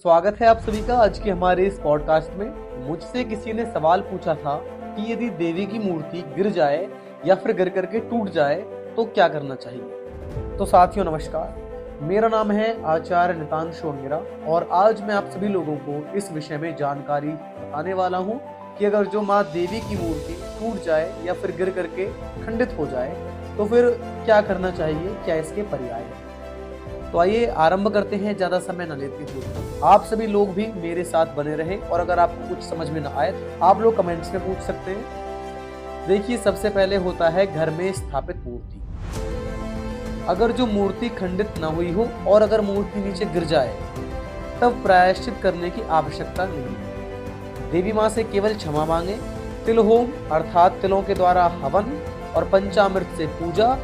स्वागत है आप सभी का आज के हमारे इस पॉडकास्ट में। मुझसे किसी ने सवाल पूछा था कि यदि देवी की मूर्ति गिर जाए या फिर गिर करके टूट जाए तो क्या करना चाहिए। तो साथियों नमस्कार, मेरा नाम है आचार्य नितांशु अंगिरा और आज मैं आप सभी लोगों को इस विषय में जानकारी बताने वाला हूँ कि अगर जो माँ देवी की मूर्ति टूट जाए या फिर गिर करके खंडित हो जाए तो फिर क्या करना चाहिए, क्या इसके पर्याय हैं। तो आइए आरंभ करते हैं, ज्यादा समय न लेते हुए। आप सभी लोग भी मेरे साथ बने रहें और अगर आपको कुछ समझ में न आए तो आप लोग कमेंट्स में पूछ सकते हैं। देखिए, सबसे पहले होता है घर में स्थापित मूर्ति। अगर जो मूर्ति खंडित न हुई हो और अगर मूर्ति नीचे गिर जाए तब प्रायश्चित करने की आवश्यकता नहीं। देवी माँ से केवल क्षमा मांगे, तिल होम अर्थात तिलों के द्वारा हवन और पंचामृत से पूजा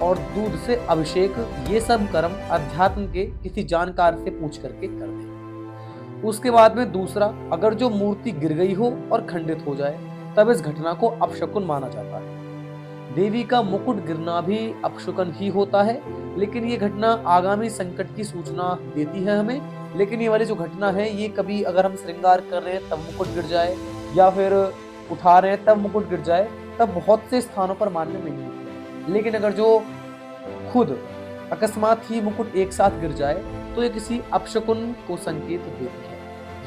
और दूध से अभिषेक, ये सब कर्म अध्यात्म के किसी जानकार से पूछ करके कर दे। उसके बाद में दूसरा, अगर जो मूर्ति गिर गई हो और खंडित हो जाए तब इस घटना को अपशकुन माना जाता है। देवी का मुकुट गिरना भी अपशकुन ही होता है, लेकिन ये घटना आगामी संकट की सूचना देती है हमें। लेकिन ये वाली जो घटना है ये कभी अगर हम श्रृंगार कर रहे हैं तब मुकुट गिर जाए या फिर उठा रहे हैं तब मुकुट गिर जाए, तब बहुत से स्थानों पर मान्य नहीं होती। लेकिन अगर जो खुद अकस्मात ही मुकुट एक साथ गिर जाए तो ये किसी अपशकुन को संकेत देती है।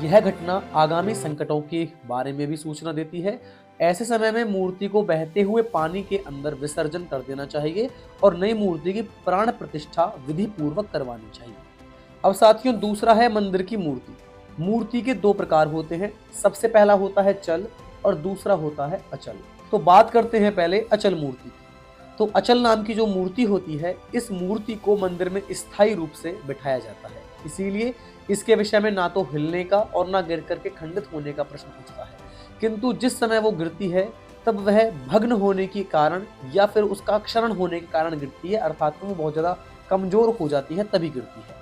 यह घटना आगामी संकटों के बारे में भी सूचना देती है। ऐसे समय में मूर्ति को बहते हुए पानी के अंदर विसर्जन कर देना चाहिए और नई मूर्ति की प्राण प्रतिष्ठा विधि पूर्वक करवानी चाहिए। अब साथियों, दूसरा है मंदिर की मूर्ति। मूर्ति के दो प्रकार होते हैं। सबसे पहला होता है चल और दूसरा होता है अचल। तो बात करते हैं पहले अचल मूर्ति। तो अचल नाम की जो मूर्ति होती है, इस मूर्ति को मंदिर में स्थायी रूप से बिठाया जाता है, इसीलिए इसके विषय में ना तो हिलने का और ना गिर करके खंडित होने का प्रश्न पूछता है। किंतु जिस समय वो गिरती है तब वह भग्न होने के कारण या फिर उसका क्षरण होने के कारण गिरती है, अर्थात वो बहुत ज्यादा कमजोर हो जाती है तभी गिरती है।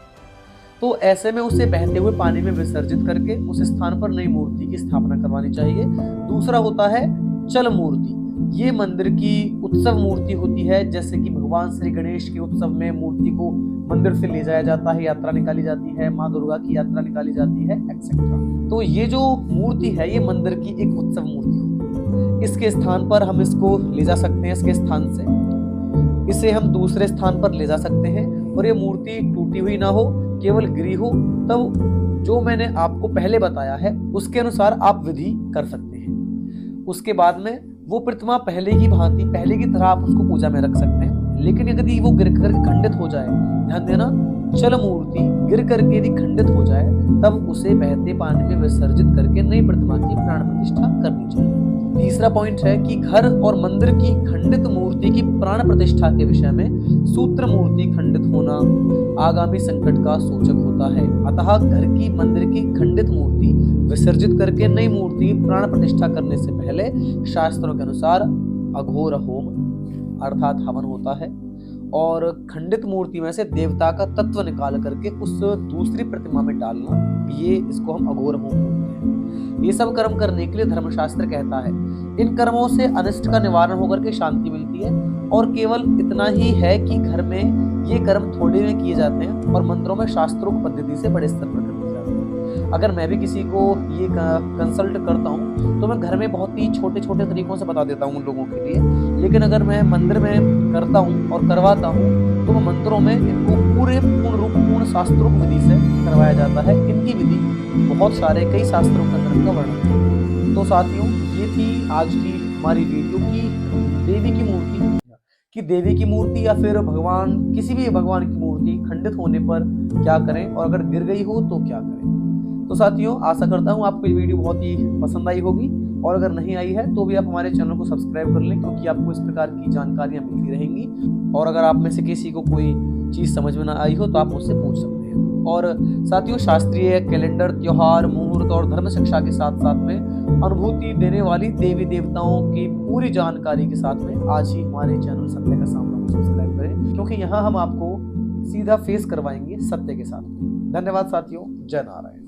तो ऐसे में उसे बहते हुए पानी में विसर्जित करके उस स्थान पर नई मूर्ति की स्थापना करवानी चाहिए। दूसरा होता है चल मूर्ति। ये मंदिर की उत्सव मूर्ति होती है, जैसे कि भगवान श्री गणेश के उत्सव में मूर्ति को मंदिर से ले जाया जाता है, यात्रा निकाली जाती है, माँ दुर्गा की यात्रा निकाली जाती है एक्सेट्रा। तो ये जो मूर्ति है ये मंदिर की एक उत्सव मूर्ति होती है। इसके स्थान पर हम इसको ले जा सकते हैं, इसके स्थान से इसे हम दूसरे स्थान पर ले जा सकते हैं और ये मूर्ति टूटी हुई ना हो, केवल गिरी हो, तब जो मैंने आपको पहले बताया है उसके अनुसार आप विधि कर सकते हैं। उसके बाद में वो प्रतिमा पहले की भांति, पहले की तरह आप उसको पूजा में रख सकते हैं। लेकिन यदि वो गिर कर खंडित हो जाए, ध्यान देना, चल मूर्ति गिर करके यदि खंडित हो जाए तब उसे बहते पानी में विसर्जित करके नई प्रतिमा की प्राण प्रतिष्ठा करनी चाहिए। तीसरा पॉइंट है कि घर और मंदिर की खंडित मूर्ति की प्राण प्रतिष्ठा के विषय में सूत्र मूर्ति खंडित होना आगामी संकट का सूचक होता है। अतः घर की, मंदिर की खंडित मूर्ति विसर्जित करके नई मूर्ति प्राण प्रतिष्ठा करने से पहले शास्त्रों के अनुसार अघोर होम अर्थात हवन होता है और खंडित मूर्ति में से देवता का तत्व निकाल करके उस दूसरी प्रतिमा में डालना, ये इसको हम अघोर होम बोलते हैं। ये सब कर्म करने के लिए धर्मशास्त्र कहता है। इन कर्मों से अनिष्ट का निवारण होकर के शांति मिलती है और केवल इतना ही है कि घर में ये कर्म थोड़े में किए जाते हैं और मंदिरों में शास्त्रोक्त पद्धति से बड़े स्तर पर करते जाते हैं। अगर मैं भी किसी को ये कंसल्ट करता हूँ तो मैं घर में बहुत ही छोटे छोटे तरीकों से बता देता हूँ उन लोगों के लिए। लेकिन अगर मैं मंदिर में करता हूँ और करवाता हूँ तो मैं मंदिरों में इनको पूर्ण शास्त्रोक्त विधि से करवाया जाता है। इनकी विधि बहुत सारे कई शास्त्रों के अंदर इनका वर्णन है। तो साथियों, ये थी आज की हमारी वीडियो की देवी की मूर्ति या फिर भगवान, किसी भी भगवान की मूर्ति खंडित होने पर क्या करें और अगर गिर गई हो तो क्या करें। तो साथियों, आशा करता हूँ आपको ये वीडियो बहुत ही पसंद आई होगी और अगर नहीं आई है तो भी आप हमारे चैनल को सब्सक्राइब कर लें, क्योंकि आपको इस प्रकार की जानकारियां मिलती रहेंगी। और अगर आप में से किसी को कोई चीज समझ में ना आई हो तो आप मुझसे पूछ सकते हैं। और साथियों, शास्त्रीय कैलेंडर, त्योहार, मुहूर्त और धर्म शिक्षा के साथ साथ में अनुभूति देने वाली देवी देवताओं की पूरी जानकारी के साथ में आज ही हमारे चैनल सत्य का सामना को सब्सक्राइब करें, क्योंकि यहाँ हम आपको सीधा फेस करवाएंगे सत्य के साथ। धन्यवाद साथियों, जय नारायण।